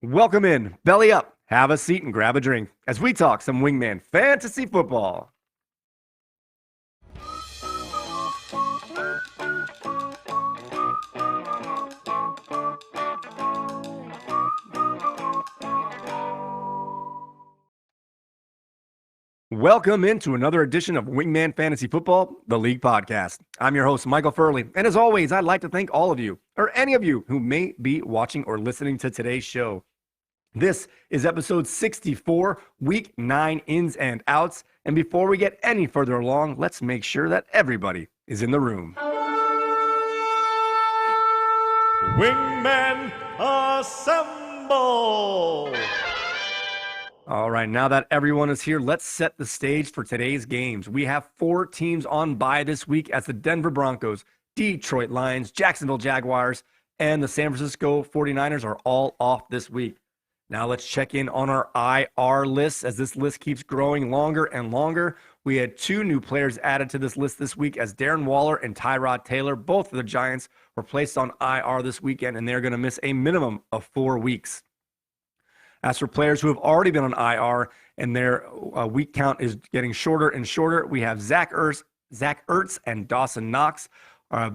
Welcome in, belly up, have a seat, and grab a drink as we talk some Wingman fantasy football. Welcome into another edition of Wingman Fantasy Football, the League Podcast. I'm your host, Michael Furley, and as always, I'd like to thank all of you, or any of you who may be watching or listening to today's show. This is episode 64, week 9 ins and outs. And before we get any further along, let's make sure that everybody is in the room. Wingmen assemble! All right, now that everyone is here, let's set the stage for today's games. We have 4 teams on bye this week as the Denver Broncos, Detroit Lions, Jacksonville Jaguars, and the San Francisco 49ers are all off this week. Now let's check in on our IR list as this list keeps growing longer and longer. We had 2 new players added to this list this week as Darren Waller and Tyrod Taylor, both of the Giants, were placed on IR this weekend, and they're going to miss a minimum of 4 weeks. As for players who have already been on IR and their week count is getting shorter and shorter, we have Zach Ertz and Dawson Knox.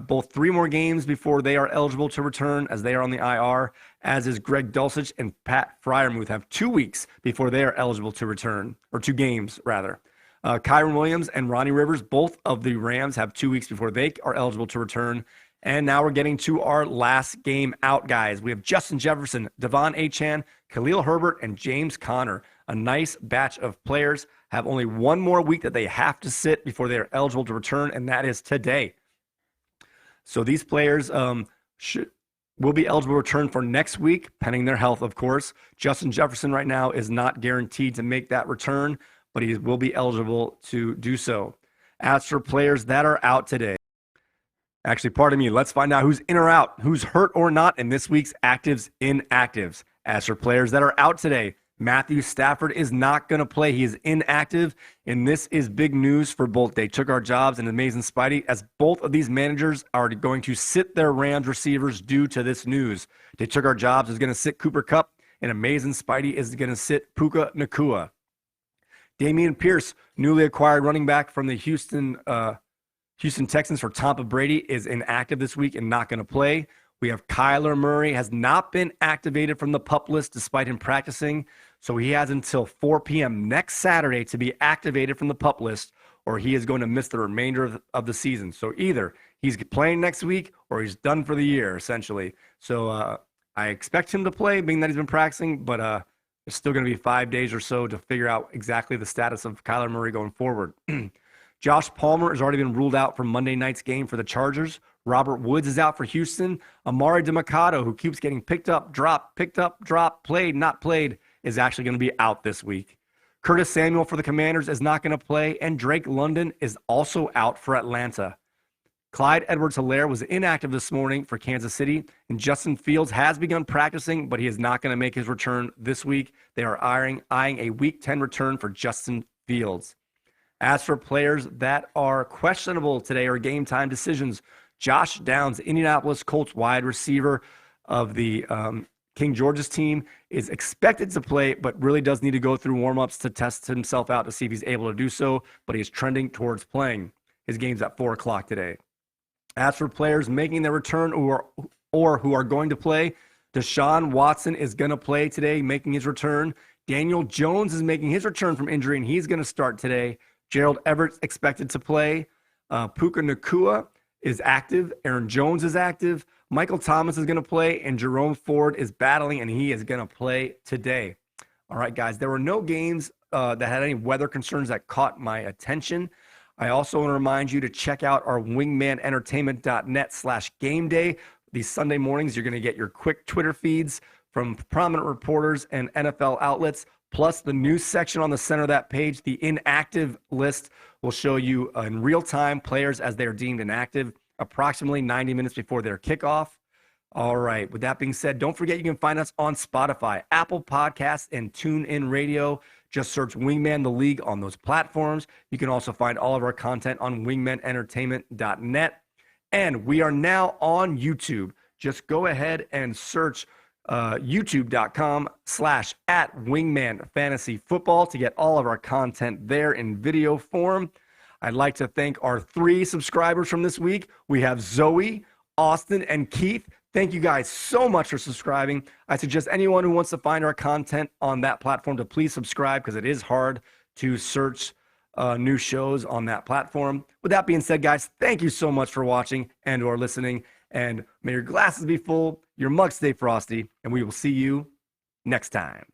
Both 3 more games before they are eligible to return as they are on the IR, as is Greg Dulcich and Pat Freiermuth have 2 weeks before they are eligible to return, or 2 games rather. Kyren Williams and Ronnie Rivers, both of the Rams, have 2 weeks before they are eligible to return. And now we're getting to our last game out, guys. We have Justin Jefferson, Devon Achane, Khalil Herbert, and James Conner. A nice batch of players have only 1 more week that they have to sit before they are eligible to return, and that is today. So these players will be eligible to return for next week, pending their health, of course. Justin Jefferson right now is not guaranteed to make that return, but he will be eligible to do so. As for players that are out today, actually, pardon me, let's find out who's in or out, who's hurt or not in this week's actives inactives. As for players that are out today, Matthew Stafford is not going to play. He is inactive, and this is big news for both They Took Our Jobs and Amazing Spidey, as both of these managers are going to sit their Rams receivers due to this news. They Took Our Jobs is going to sit Cooper Kupp, and Amazing Spidey is going to sit Puka Nacua. Dameon Pierce, newly acquired running back from the Houston Texans for Tampa Brady, is inactive this week and not going to play. We have Kyler Murray, has not been activated from the PUP list despite him practicing. So he has until 4 p.m. next Saturday to be activated from the PUP list, or he is going to miss the remainder of the season. So either he's playing next week or he's done for the year, essentially. So I expect him to play, being that he's been practicing, but it's still going to be 5 days or so to figure out exactly the status of Kyler Murray going forward. Josh Palmer has already been ruled out from Monday night's game for the Chargers. Robert Woods is out for Houston. Amari DeMarcado, who keeps getting picked up, dropped, played, not played, is actually going to be out this week. Curtis Samuel for the Commanders is not going to play, and Drake London is also out for Atlanta. Clyde Edwards-Helaire was inactive this morning for Kansas City, and Justin Fields has begun practicing, but he is not going to make his return this week. They are eyeing a Week 10 return for Justin Fields. As for players that are questionable today or game time decisions, Josh Downs, Indianapolis Colts wide receiver of the King George's team, is expected to play, but really does need to go through warm-ups to test himself out to see if he's able to do so, but he is trending towards playing. His game's at 4 o'clock today. As for players making their return or who are going to play, Deshaun Watson is going to play today, making his return. Daniel Jones is making his return from injury, and he's going to start today. Gerald Everett's expected to play. Puka Nacua is active. Aaron Jones is active. Michael Thomas is going to play, and Jerome Ford is battling, and he is going to play today. All right, guys, there were no games that had any weather concerns that caught my attention. I also want to remind you to check out our wingmanentertainment.net/game day. These Sunday mornings, you're going to get your quick Twitter feeds from prominent reporters and NFL outlets, plus the news section on the center of that page. The inactive list will show you in real time players as they are deemed inactive approximately 90 minutes before their kickoff. All right. With that being said, don't forget you can find us on Spotify, Apple Podcasts, and TuneIn Radio. Just search Wingman the League on those platforms. You can also find all of our content on wingmanentertainment.net. And we are now on YouTube. Just go ahead and search youtube.com/@wingmanfantasyfootball to get all of our content there in video form. I'd like to thank our 3 subscribers from this week. We have Zoe, Austin, and Keith. Thank you guys so much for subscribing. I suggest anyone who wants to find our content on that platform to please subscribe, because it is hard to search new shows on that platform. With that being said, guys, thank you so much for watching and or listening. And may your glasses be full, your mugs stay frosty, and we will see you next time.